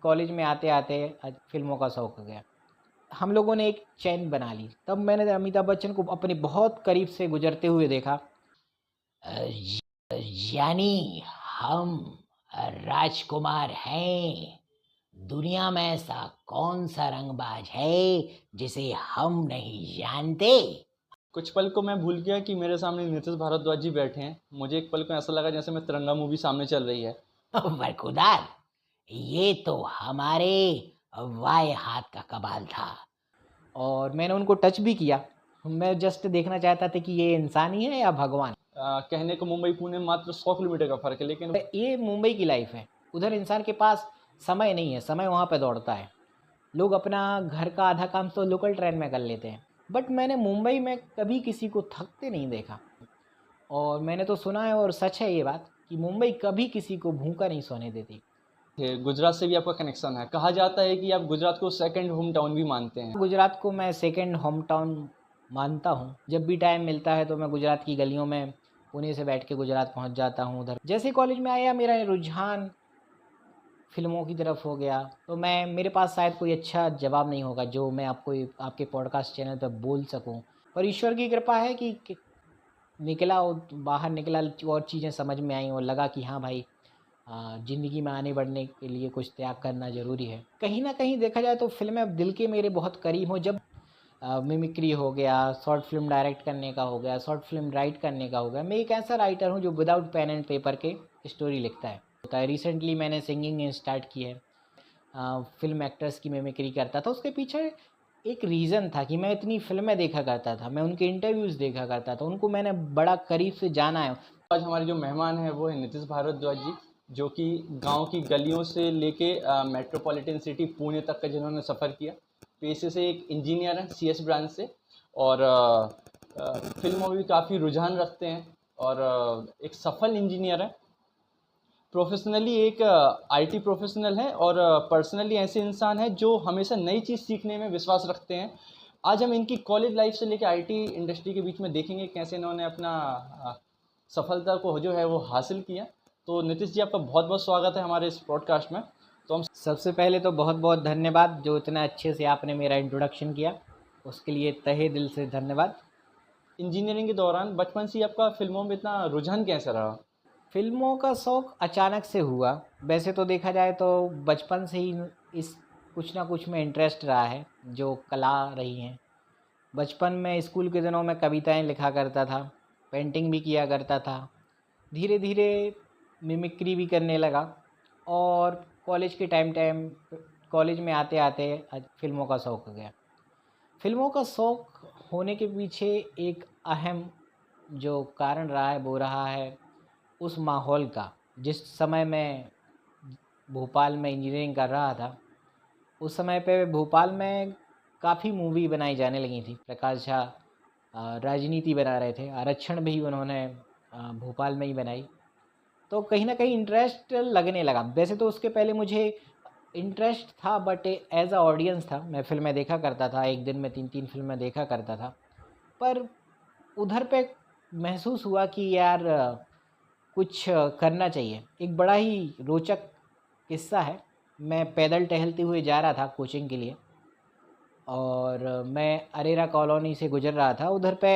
College में आते-आते फ़िल्मों का शौक हो गया। हम लोगों ने एक चेन बना ली। तब मैंने अमिताभ बच्चन को अपने बहुत करीब से गुज़रते हुए देखा। यानी हम राजकुमार हैं। दुनिया में ऐसा कौन-सा रंगबाज है जिसे हम नहीं जानते? कुछ पल को मैं भूल गया कि मेरे सामने नीतीश भारद्वाज जी बैठे हैं। मुझे एक पल को ऐसा लगा जैसे मैं तिरंगा मूवी सामने चल रही है। बरखुदार, ये तो हमारे बाएँ हाथ का कमाल था। और मैंने उनको टच भी किया। मैं जस्ट देखना चाहता था कि ये इंसान ही है या भगवान। कहने को मुंबई पुणे मात्र 100 किलोमीटर का फ़र्क है, लेकिन ये मुंबई की लाइफ है। उधर इंसान के पास समय नहीं है, समय वहाँ पे दौड़ता है। लोग अपना घर का आधा काम तो लोकल ट्रेन में कर लेते हैं। बट मैंने मुंबई में कभी किसी को थकते नहीं देखा। और मैंने तो सुना है और सच है ये बात कि मुंबई कभी किसी को भूखा नहीं सोने देती। गुजरात से भी आपका कनेक्शन है। कहा जाता है कि आप गुजरात को सेकंड होम टाउन भी मानते हैं। गुजरात को मैं सेकंड होम टाउन मानता हूँ। जब भी टाइम मिलता है तो मैं गुजरात की गलियों में पुणे से बैठ के गुजरात पहुँच जाता हूँ उधर। जैसे कॉलेज में आया मेरा रुझान फ़िल्मों की तरफ हो गया, तो मेरे पास शायद कोई अच्छा जवाब नहीं होगा जो मैं आपको आपके पॉडकास्ट चैनल पे बोल सकूँ। पर ईश्वर की कृपा है कि निकला और बाहर निकला और चीज़ें समझ में आईं और लगा कि हाँ भाई, ज़िंदगी में आने बढ़ने के लिए कुछ त्याग करना ज़रूरी है। कहीं न कहीं देखा जाए तो फ़िल्में अब दिल के मेरे बहुत करीब हों। जब मिमिक्री हो गया, शॉर्ट फ़िल्म डायरेक्ट करने का हो गया, शॉर्ट फ़िल्म राइट करने का हो गया। मैं एक ऐसा राइटर हूँ जो विदाउट पेन एंड पेपर के स्टोरी लिखता है। होता है रिसेंटली मैंने सिंगिंग स्टार्ट की है। फ़िल्म एक्टर्स की मिमिक्री करता था। उसके पीछे एक रीज़न था कि मैं इतनी फ़िल्में देखा करता था, मैं उनके इंटरव्यूज़ देखा करता था, उनको मैंने बड़ा करीब से जाना है। आज हमारे जो मेहमान हैं वो है नीतीश भारद्वाज जी, जो कि गांव की गलियों से लेके मेट्रोपॉलिटन सिटी पुणे तक का जिन्होंने सफ़र किया। पेशे से एक इंजीनियर हैं सीएस ब्रांच से, और फिल्मों में भी काफ़ी रुझान रखते हैं, और एक सफल इंजीनियर है। प्रोफेशनली एक आईटी प्रोफेशनल है, और पर्सनली ऐसे इंसान है जो हमेशा नई चीज़ सीखने में विश्वास रखते हैं। आज हम इनकी कॉलेज लाइफ से लेकर आईटी इंडस्ट्री के बीच में देखेंगे कैसे इन्होंने अपना सफलता को जो है वो हासिल किया। तो नीतीश जी, आपका बहुत बहुत स्वागत है हमारे इस पॉडकास्ट में। तो हम सबसे पहले तो बहुत बहुत धन्यवाद जो इतना अच्छे से आपने मेरा इंट्रोडक्शन किया, उसके लिए तहे दिल से धन्यवाद। इंजीनियरिंग के दौरान बचपन से ही आपका फिल्मों में इतना रुझान कैसे रहा? फ़िल्मों का शौक़ अचानक से हुआ। वैसे तो देखा जाए तो बचपन से ही इस कुछ ना कुछ में इंटरेस्ट रहा है, जो कला रही हैं। बचपन में स्कूल के दिनों में कविताएँ लिखा करता था, पेंटिंग भी किया करता था। धीरे-धीरे मिमिक्री भी करने लगा और कॉलेज के टाइम कॉलेज में आते-आते फ़िल्मों का शौक़ हो गया। फ़िल्मों का शौक़ होने के पीछे एक अहम जो कारण रहा है वो रहा है उस माहौल का। जिस समय मैं भोपाल में इंजीनियरिंग कर रहा था, उस समय पे भोपाल में काफ़ी मूवी बनाई जाने लगी थी। प्रकाश झा राजनीति बना रहे थे, आरक्षण भी उन्होंने भोपाल में ही बनाई। तो कहीं न कहीं इंटरेस्ट लगने लगा। वैसे तो उसके पहले मुझे इंटरेस्ट था बट एज़ अ ऑडियंस था। मैं फ़िल्में देखा करता था, एक दिन में 3-3 फ़िल्में देखा करता था। पर उधर पे महसूस हुआ कि यार कुछ करना चाहिए। एक बड़ा ही रोचक किस्सा है। मैं पैदल टहलते हुए जा रहा था कोचिंग के लिए और मैं अरेरा कॉलोनी से गुज़र रहा था। उधर पे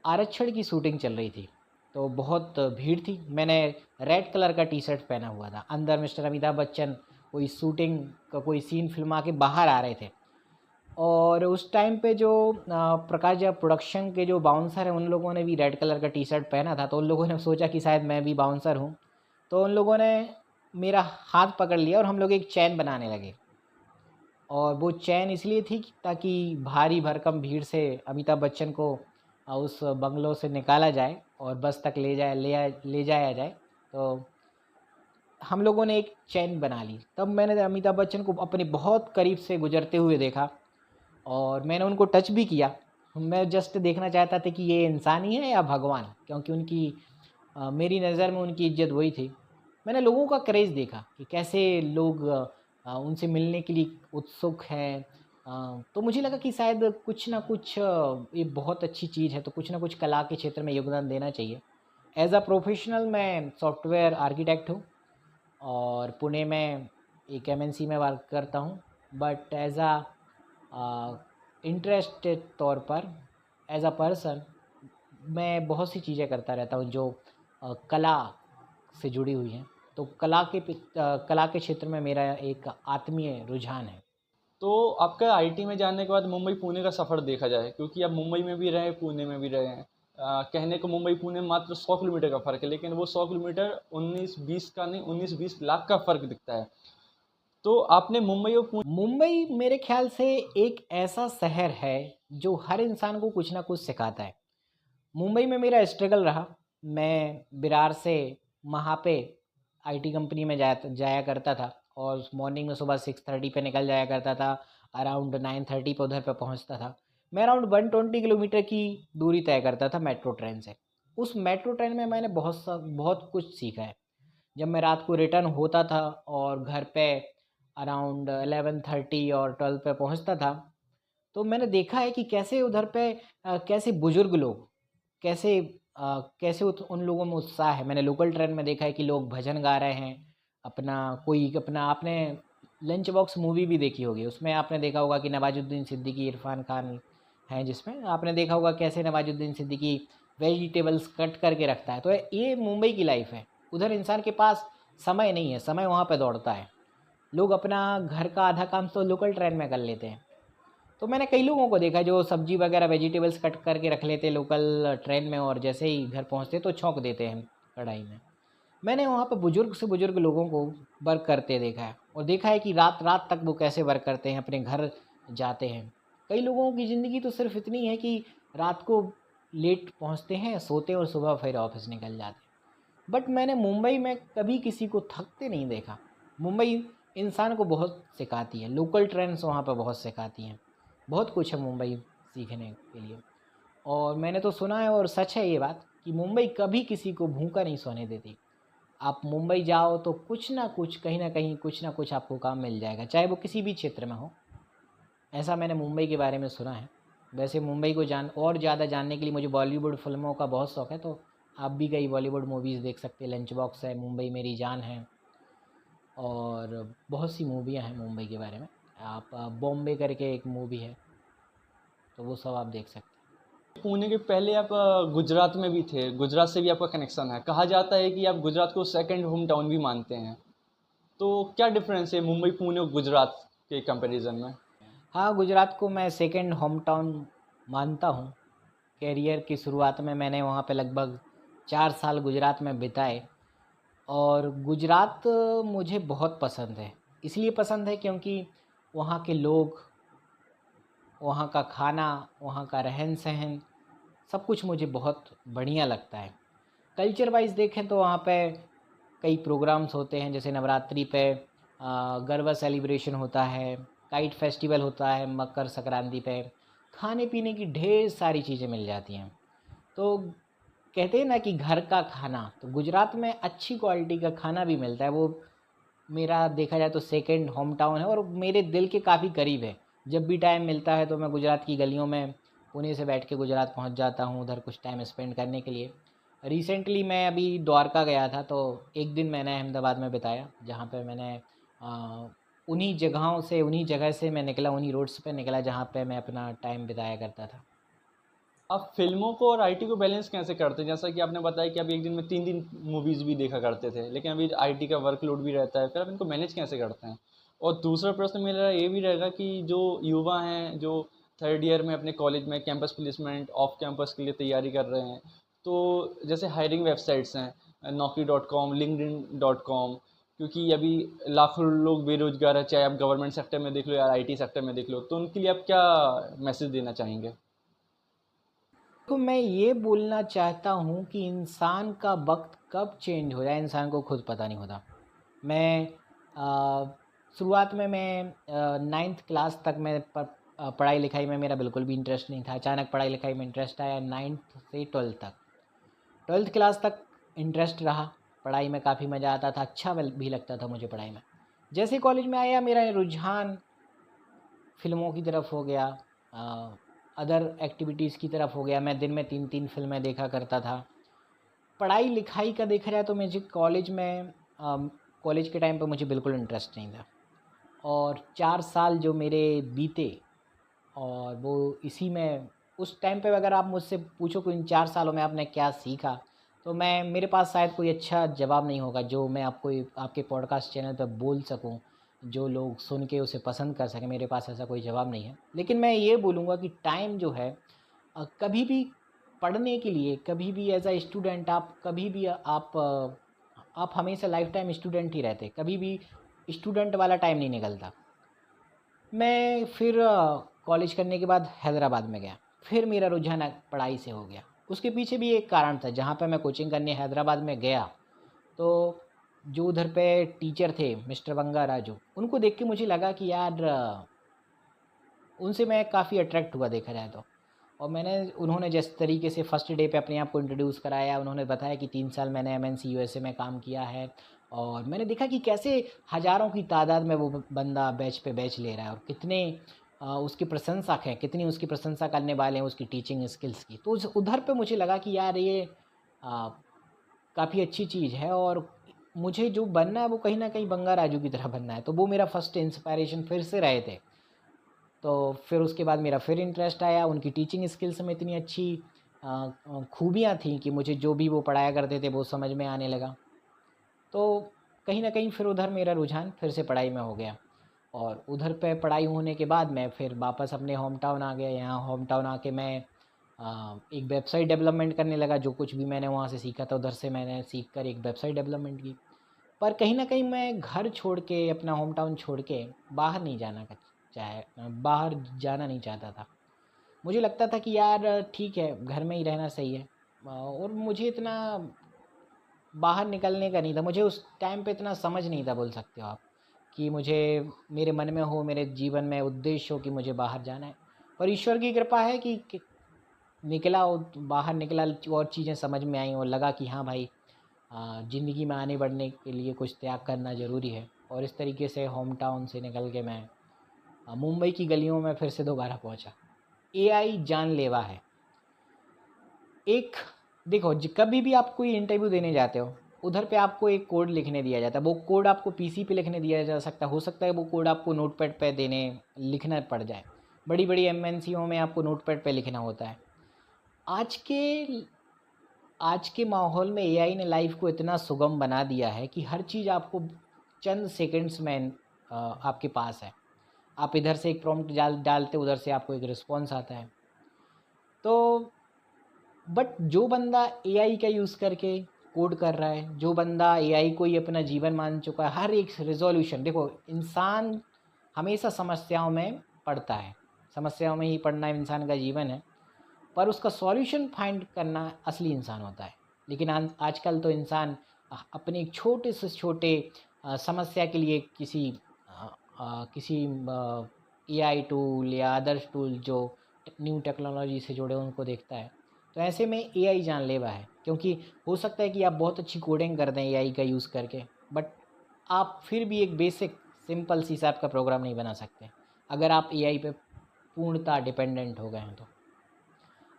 आरक्षण की शूटिंग चल रही थी, तो बहुत भीड़ थी। मैंने रेड कलर का टी-शर्ट पहना हुआ था। अंदर मिस्टर अमिताभ बच्चन कोई शूटिंग का कोई सीन फ़िल्मा के बाहर आ रहे थे और उस टाइम पे जो प्रकाश झा प्रोडक्शन के जो बाउंसर हैं, उन लोगों ने भी रेड कलर का टी-शर्ट पहना था, तो उन लोगों ने सोचा कि शायद मैं भी बाउंसर हूँ। तो उन लोगों ने मेरा हाथ पकड़ लिया और हम लोग एक चैन बनाने लगे और वो चैन इसलिए थी कि ताकि भारी भरकम भीड़ से अमिताभ बच्चन को उस बंगलो से निकाला जाए और बस तक ले जाया जाए। तो हम लोगों ने एक चैन बना ली। तब मैंने अमिताभ बच्चन को अपने बहुत करीब से गुज़रते हुए देखा और मैंने उनको टच भी किया। मैं जस्ट देखना चाहता था कि ये इंसान ही है या भगवान? क्योंकि मेरी नज़र में उनकी इज़्ज़त वही थी। मैंने लोगों का क्रेज़ देखा कि कैसे लोग उनसे मिलने के लिए उत्सुक हैं। तो मुझे लगा कि शायद कुछ ना कुछ ये बहुत अच्छी चीज़ है, तो कुछ ना कुछ कला के क्षेत्र में योगदान देना चाहिए। एज़ अ प्रोफ़ेशनल मैं सॉफ्टवेयर आर्किटेक्ट हूँ और पुणे में एक एमएनसी में वर्क करता हूँ, बट एज़ इंटरेस्टेड तौर पर, एज़ अ पर्सन मैं बहुत सी चीज़ें करता रहता हूँ जो कला से जुड़ी हुई हैं। तो कला के क्षेत्र में मेरा एक आत्मीय रुझान है। तो आपका आईटी में जाने के बाद मुंबई पुणे का सफ़र देखा जाए, क्योंकि आप मुंबई में भी रहे पुणे में भी रहे हैं। कहने को मुंबई पुणे मात्र 100 किलोमीटर का फ़र्क है, लेकिन वो 100 किलोमीटर 19-20 का नहीं, 19-20 लाख का फ़र्क दिखता है। तो आपने मुंबई और पुणे। मुंबई मेरे ख्याल से एक ऐसा शहर है जो हर इंसान को कुछ ना कुछ सिखाता है। मुंबई में मेरा स्ट्रगल रहा। मैं विरार से वहाँ पे आईटी कंपनी में जाया करता था, और मॉर्निंग में सुबह 6:30 पे निकल जाया करता था, अराउंड 9:30 पे उधर पे पहुँचता था। मैं अराउंड 120 किलोमीटर की दूरी तय करता था मेट्रो ट्रेन से। उस मेट्रो ट्रेन में मैंने बहुत कुछ सीखा है। जब मैं रात को रिटर्न होता था और घर पे अराउंड 11:30 और 12 पे पहुँचता था, तो मैंने देखा है कि कैसे उधर पे कैसे बुज़ुर्ग लोग, कैसे कैसे उन लोगों में उत्साह है। मैंने लोकल ट्रेन में देखा है कि लोग भजन गा रहे हैं, अपना कोई अपना आपने लंच बॉक्स मूवी भी देखी होगी, उसमें आपने देखा होगा कि नवाजुद्दीन सिद्दीकी, इरफान खान हैं, जिसमें आपने देखा होगा कैसे नवाजुद्दीन सिद्दीकी वेजिटेबल्स कट करके रखता है। तो ये मुंबई की लाइफ है। उधर इंसान के पास समय नहीं है, समय वहाँ पे दौड़ता है। लोग अपना घर का आधा काम तो लोकल ट्रेन में कर लेते हैं। तो मैंने कई लोगों को देखा जो सब्जी वगैरह वेजिटेबल्स कट करके रख लेते लोकल ट्रेन में, और जैसे ही घर पहुंचते तो छौंक देते हैं कढ़ाई में। मैंने वहाँ पर बुजुर्ग से बुजुर्ग लोगों को वर्क करते देखा है, और देखा है कि रात रात तक वो कैसे वर्क करते हैं, अपने घर जाते हैं। कई लोगों की ज़िंदगी तो सिर्फ इतनी है कि रात को लेट पहुँचते हैं, सोते हैं और सुबह फिर ऑफिस निकल जाते हैं। बट मैंने मुंबई में कभी किसी को थकते नहीं देखा। मुंबई इंसान को बहुत सिखाती है, लोकल ट्रेन्स वहाँ पर बहुत सिखाती हैं। बहुत कुछ है मुंबई सीखने के लिए। और मैंने तो सुना है, और सच है ये बात, कि मुंबई कभी किसी को भूखा नहीं सोने देती। आप मुंबई जाओ तो कुछ ना कुछ, कहीं ना कहीं कुछ ना कुछ आपको काम मिल जाएगा, चाहे वो किसी भी क्षेत्र में हो। ऐसा मैंने मुंबई के बारे में सुना है। वैसे मुंबई को और ज़्यादा जानने के लिए मुझे बॉलीवुड फिल्मों का बहुत शौक़ है, तो आप भी कई बॉलीवुड मूवीज़ देख सकते हैं। लंच बॉक्स है, मुंबई मेरी जान है, और बहुत सी मूवियाँ हैं मुंबई के बारे में। आप बॉम्बे करके एक मूवी है, तो वो सब आप देख सकते हैं। पुणे के पहले आप गुजरात में भी थे, गुजरात से भी आपका कनेक्शन है। कहा जाता है कि आप गुजरात को सेकंड होम टाउन भी मानते हैं। तो क्या डिफरेंस है मुंबई पुणे और गुजरात के कंपैरिजन में? हाँ, गुजरात को मैं सेकंड होम टाउन मानता हूँ। कैरियर की शुरुआत में मैंने वहाँ पे लगभग 4 साल गुजरात में बिताए, और गुजरात मुझे बहुत पसंद है। इसलिए पसंद है क्योंकि वहाँ के लोग, वहाँ का खाना, वहाँ का रहन सहन, सब कुछ मुझे बहुत बढ़िया लगता है। कल्चर वाइज देखें तो वहाँ पे कई प्रोग्राम्स होते हैं, जैसे नवरात्रि पे गरबा सेलिब्रेशन होता है, काइट फेस्टिवल होता है मकर संक्रांति पे। खाने पीने की ढेर सारी चीज़ें मिल जाती हैं। तो कहते हैं ना कि घर का खाना, तो गुजरात में अच्छी क्वालिटी का खाना भी मिलता है। वो मेरा देखा जाए तो सेकंड होम टाउन है, और मेरे दिल के काफ़ी करीब है। जब भी टाइम मिलता है तो मैं गुजरात की गलियों में पुणे से बैठ के गुजरात पहुंच जाता हूं, उधर कुछ टाइम स्पेंड करने के लिए। रिसेंटली मैं अभी द्वारका गया था, तो एक दिन मैंने अहमदाबाद में बिताया, जहाँ पे मैंने उन्हीं जगह से मैं निकला, उन्हीं रोड्स पे निकला जहाँ पे मैं अपना टाइम बिताया करता था। आप फिल्मों को और आईटी को बैलेंस कैसे करते हैं? जैसा कि आपने बताया कि आप एक दिन में 3 दिन मूवीज़ भी देखा करते थे, लेकिन अभी आईटी का वर्कलोड भी रहता है, फिर आप इनको मैनेज कैसे करते हैं? और दूसरा प्रश्न मेरा ये भी रहेगा कि जो युवा हैं, जो थर्ड ईयर में अपने कॉलेज में कैंपस प्लेसमेंट, ऑफ कैंपस के लिए तैयारी कर रहे हैं, तो जैसे हायरिंग वेबसाइट्स हैं, naukri.com, linkedin.com, क्योंकि अभी लाखों लोग बेरोजगार है, चाहे आप गवर्नमेंट सेक्टर में देख लो या आईटी सेक्टर में देख लो, तो उनके लिए आप क्या मैसेज देना चाहेंगे? तो मैं ये बोलना चाहता हूँ कि इंसान का वक्त कब चेंज हो जाए, इंसान को खुद पता नहीं होता। मैं शुरुआत में मैं 9th क्लास तक मैं पढ़ाई लिखाई में मेरा बिल्कुल भी इंटरेस्ट नहीं था। अचानक पढ़ाई लिखाई में इंटरेस्ट आया 9th से 12th तक। 12th क्लास तक इंटरेस्ट रहा, पढ़ाई में काफ़ी मज़ा आता था, अच्छा भी लगता था मुझे पढ़ाई में। जैसे कॉलेज में आया, मेरा रुझान फ़िल्मों की तरफ हो गया, अदर एक्टिविटीज़ की तरफ हो गया। मैं दिन में 3-3 फ़िल्में देखा करता था। पढ़ाई-लिखाई का देखा जाए तो मुझे कॉलेज के टाइम पे मुझे बिल्कुल इंटरेस्ट नहीं था। और 4 साल जो मेरे बीते, और वो इसी में उस टाइम पे अगर आप मुझसे पूछो कि इन 4 सालों में आपने क्या सीखा, तो मैं मेरे पास शायद कोई अच्छा जवाब नहीं होगा जो मैं आपको आपके पॉडकास्ट चैनल पे बोल सकूं, जो लोग सुन के उसे पसंद कर सकें। मेरे पास ऐसा कोई जवाब नहीं है। लेकिन मैं ये बोलूँगा कि टाइम जो है कभी भी पढ़ने के लिए, कभी भी एज़ अ स्टूडेंट आप कभी भी आप हमेशा लाइफ टाइम स्टूडेंट ही रहते, कभी भी स्टूडेंट वाला टाइम नहीं निकलता। मैं फिर कॉलेज करने के बाद हैदराबाद में गया, फिर मेरा रुझान पढ़ाई से हो गया। उसके पीछे भी एक कारण था। जहाँ पे मैं कोचिंग करने हैदराबाद में गया, तो जो उधर पे टीचर थे मिस्टर बंगा राजू, उनको देख के मुझे लगा कि यार उनसे मैं काफ़ी अट्रैक्ट हुआ देखा जाए तो। और उन्होंने जिस तरीके से फ़र्स्ट डे पे अपने आप को इंट्रोड्यूस कराया, उन्होंने बताया कि 3 साल मैंने एमएनसी यूएसए में काम किया है, और मैंने देखा कि कैसे हज़ारों की तादाद में वो बंदा बैच पे बैच ले रहा है, और कितने उसकी प्रशंसक हैं, कितनी उसकी प्रशंसा करने वाले हैं उसकी टीचिंग स्किल्स की। तो उधर पे मुझे लगा कि यार ये काफ़ी अच्छी चीज़ है, और मुझे जो बनना है वो कहीं ना कहीं बंगा राजू की तरह बनना है। तो वो मेरा फर्स्ट इंस्पायरेशन फिर से रहे थे। तो फिर उसके बाद मेरा फिर इंटरेस्ट आया। उनकी टीचिंग स्किल्स में इतनी अच्छी खूबियाँ थी कि मुझे जो भी वो पढ़ाया करते थे वो समझ में आने लगा। तो कहीं न कहीं फिर उधर मेरा रुझान फिर से पढ़ाई में हो गया, और उधर पे पढ़ाई होने के बाद मैं फिर वापस अपने होम टाउन आ गया। यहाँ होम टाउन आके मैं एक वेबसाइट डेवलपमेंट करने लगा। जो कुछ भी मैंने वहाँ से सीखा था, उधर से मैंने सीख कर एक वेबसाइट डेवलपमेंट की। पर कहीं न कहीं मैं घर छोड़ के, अपना होम टाउन छोड़ के बाहर नहीं बाहर जाना नहीं चाहता था। मुझे लगता था कि यार ठीक है, घर में ही रहना सही है। और मुझे इतना बाहर निकलने का नहीं था। मुझे उस टाइम पे इतना समझ नहीं था, बोल सकते हो आप, कि मुझे मेरे मन में हो, मेरे जीवन में उद्देश्य हो कि मुझे बाहर जाना है। पर ईश्वर की कृपा है कि निकला, और बाहर निकला और चीज़ें समझ में आई, और लगा कि हाँ भाई, ज़िंदगी में आने बढ़ने के लिए कुछ त्याग करना ज़रूरी है। और इस तरीके से होम टाउन से निकल के मैं मुंबई की गलियों में फिर से दोबारा पहुंचा। एआई जानलेवा है। एक देखो, कभी भी आप कोई इंटरव्यू देने जाते हो, उधर पे आपको एक कोड लिखने दिया जाता है। वो कोड आपको पीसी पे लिखने दिया जा सकता है, हो सकता है वो कोड आपको नोटपैड पे लिखना पड़ जाए। बड़ी बड़ी एमएनसीओ में आपको नोटपैड पे लिखना होता है। आज के आज के माहौल में एआई ने लाइफ को इतना सुगम बना दिया है कि हर चीज़ आपको चंद सेकंड्स में आपके पास है। आप इधर से एक प्रॉम्प्ट डालते, उधर से आपको एक रिस्पॉन्स आता है। तो बट जो बंदा एआई का यूज़ करके कोड कर रहा है, जो बंदा एआई को ही अपना जीवन मान चुका है, हर एक रिजोल्यूशन, देखो इंसान हमेशा समस्याओं में पड़ता है, समस्याओं में ही पड़ना इंसान का जीवन है। पर उसका सॉल्यूशन फाइंड करना असली इंसान होता है। लेकिन आजकल तो इंसान अपने एक छोटे से छोटे समस्या के लिए किसी एआई टूल या अदर्स टूल जो न्यू टेक्नोलॉजी से जुड़े उनको देखता है। तो ऐसे में एआई जानलेवा है, क्योंकि हो सकता है कि आप बहुत अच्छी कोडिंग कर दें एआई का यूज़ करके, बट आप फिर भी एक बेसिक सिंपल सी हिसाब का प्रोग्राम नहीं बना सकते अगर आप एआई पे पूर्णतः डिपेंडेंट हो गए हैं तो।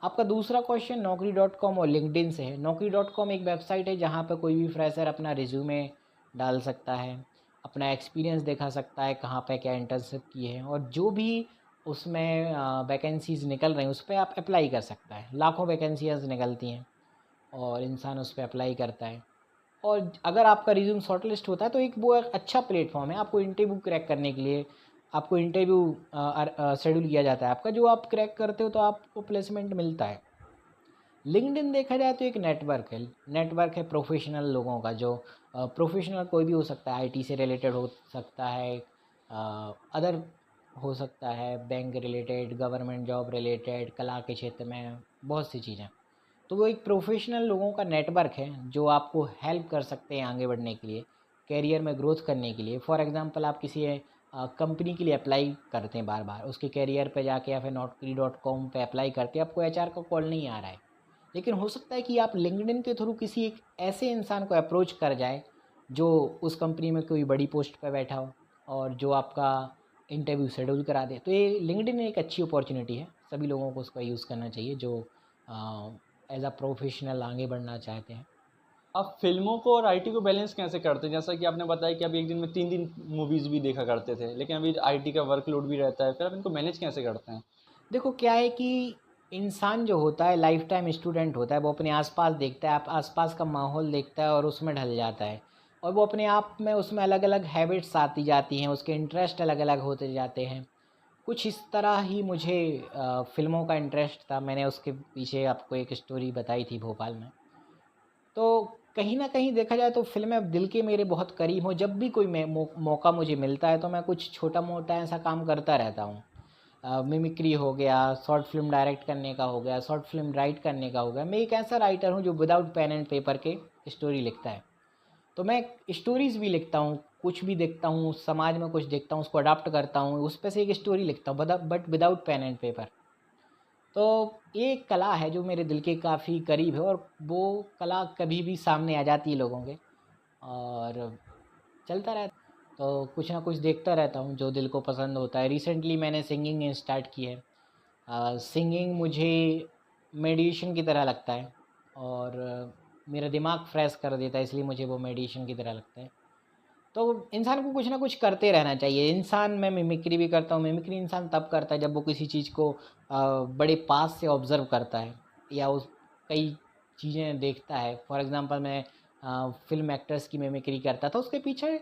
आपका दूसरा क्वेश्चन नौकरी डॉट कॉम और लिंक्डइन से है। नौकरी डॉट कॉम एक वेबसाइट है जहाँ पर कोई भी फ्रेशर अपना रिज्यूमे डाल सकता है, अपना एक्सपीरियंस दिखा सकता है, कहाँ पे क्या इंटर्नशिप की है, और जो भी उसमें वैकेंसीज़ निकल रही हैं उस पर आप अप्लाई कर सकता है। लाखों वैकेंसीज निकलती हैं और इंसान उस पर अप्लाई करता है। और अगर आपका रिज्यूम शॉर्टलिस्ट होता है तो वो एक अच्छा प्लेटफॉर्म है आपको इंटरव्यू क्रैक करने के लिए। आपको इंटरव्यू शेड्यूल किया जाता है आपका, जो आप क्रैक करते हो तो आपको प्लेसमेंट मिलता है। लिंक्डइन देखा जाए तो एक नेटवर्क है प्रोफेशनल लोगों का, जो प्रोफेशनल कोई भी हो सकता है, आईटी से रिलेटेड हो सकता है, अदर हो सकता है, bank related, government job related, कला के क्षेत्र में बहुत सी चीज़ें। तो वो एक प्रोफेशनल लोगों का नेटवर्क है जो आपको हेल्प कर सकते हैं आगे बढ़ने के लिए, करियर में ग्रोथ करने के लिए। फॉर एग्जांपल आप किसी कंपनी के लिए अप्लाई करते हैं बार बार, उसके करियर पे जाके या फिर नौकरी डॉट कॉम पर अप्लाई करते हैं, आपको एचआर का कॉल नहीं आ रहा है, लेकिन हो सकता है कि आप लिंक्डइन के थ्रू किसी एक ऐसे इंसान को अप्रोच कर जाए जो उस कंपनी में कोई बड़ी पोस्ट पर बैठा हो, और जो आपका इंटरव्यू शेड्यूल करा दे। तो ये लिंक्डइन एक अच्छी अपॉर्चुनिटी है, सभी लोगों को उसका यूज़ करना चाहिए जो एज अ प्रोफेशनल आगे बढ़ना चाहते हैं। आप फ़िल्मों को और आईटी को बैलेंस कैसे करते हैं? जैसा कि आपने बताया कि आप एक दिन में 3 दिन मूवीज़ भी देखा करते थे, लेकिन अभी आईटी का वर्कलोड भी रहता है, फिर आप इनको मैनेज कैसे करते हैं? देखो क्या है कि इंसान जो होता है लाइफ टाइम स्टूडेंट होता है, वो अपने आसपास देखता है, आप आसपास का माहौल देखता है और उसमें ढल जाता है, और वो अपने आप में उसमें अलग अलग हैबिट्स आती जाती हैं, उसके इंटरेस्ट अलग अलग होते जाते हैं। कुछ इस तरह ही मुझे फ़िल्मों का इंटरेस्ट था। मैंने उसके पीछे आपको एक स्टोरी बताई थी भोपाल में। तो कहीं न कहीं देखा जाए तो फ़िल्में अब दिल के मेरे बहुत करीब हों। जब भी कोई मौका मुझे मिलता है तो मैं कुछ छोटा-मोटा ऐसा काम करता रहता हूँ। मिमिक्री हो गया, शॉर्ट फ़िल्म डायरेक्ट करने का हो गया, शॉर्ट फ़िल्म राइट करने का हो गया। मैं एक ऐसा राइटर हूँ जो विदाउट पेन एंड पेपर के स्टोरी लिखता है। तो मैं स्टोरीज़ भी लिखता हूँ, कुछ भी देखता हूँ, समाज में कुछ देखता हूँ, उसको अडॉप्ट करता हूँ, उस पे से एक स्टोरी लिखता हूँ, but without pen and paper. तो ये एक कला है जो मेरे दिल के काफ़ी करीब है, और वो कला कभी भी सामने आ जाती है लोगों के, और चलता रहता। तो कुछ ना कुछ देखता रहता हूँ जो दिल को पसंद होता है। रिसेंटली मैंने सिंगिंग स्टार्ट की है। सिंगिंग मुझे मेडिटेशन की तरह लगता है, और मेरा दिमाग फ्रेश कर देता है, इसलिए मुझे वो मेडिटेशन की तरह लगता है। तो इंसान को कुछ ना कुछ करते रहना चाहिए। इंसान, मैं मिमिक्री भी करता हूँ। मिमिक्री इंसान तब करता है जब वो किसी चीज़ को बड़े पास से ऑब्ज़र्व करता है, या उस कई चीज़ें देखता है। फॉर एग्ज़ाम्पल मैं फ़िल्म एक्टर्स की मिमिक्री करता था, उसके पीछे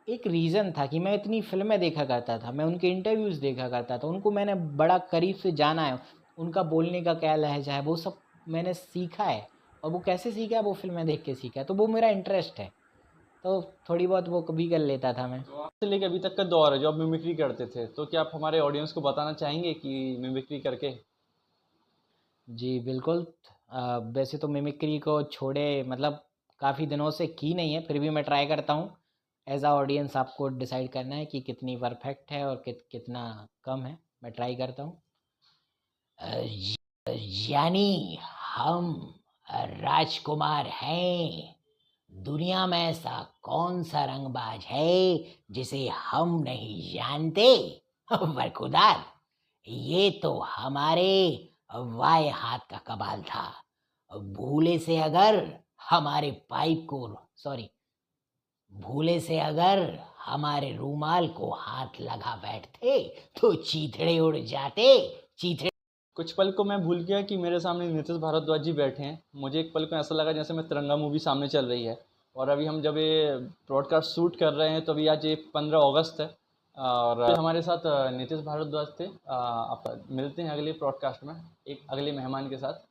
एक रीज़न था कि मैं इतनी फ़िल्में देखा करता था, मैं उनके इंटरव्यूज़ देखा करता था, उनको मैंने बड़ा करीब से जाना है, उनका बोलने का क्या लहज़ा है, वो सब मैंने सीखा है, और वो कैसे सीखा है, वो फ़िल्में देख के सीखा है। तो वो मेरा इंटरेस्ट है। तो थोड़ी बहुत वो कभी कर लेता था मैं। तो आप से लेके अभी तक का दौर है जो आप मिमिक्री करते थे, तो क्या आप हमारे ऑडियंस को बताना चाहेंगे कि मिमिक्री करके जी, बिल्कुल। वैसे तो मिमिक्री को छोड़े मतलब काफ़ी दिनों से की नहीं है, फिर भी मैं ट्राई करता हूँ। एज़ अ ऑडियंस आपको डिसाइड करना है कि कितनी परफेक्ट है और कितना कम है। मैं ट्राई करता हूँ। यानी हम राजकुमार हैं। दुनिया में ऐसा कौन सा रंगबाज है जिसे हम नहीं जानते? बरखुदार, ये तो हमारे वाय हाथ का कमाल था। भूले से अगर हमारे पाइप को सॉरी भूले से अगर हमारे रूमाल को हाथ लगा बैठते तो चीथड़े उड़ जाते। चीथड़े कुछ पल को मैं भूल गया कि मेरे सामने नीतीश भारद्वाज जी बैठे हैं। मुझे एक पल को ऐसा लगा जैसे मैं तिरंगा मूवी सामने चल रही है, और अभी हम जब ये ब्रॉडकास्ट शूट कर रहे हैं तो अभी आज ये 15 अगस्त है, और हमारे साथ नीतीश भारद्वाज थे। आप मिलते हैं अगले ब्रॉडकास्ट में एक अगले मेहमान के साथ।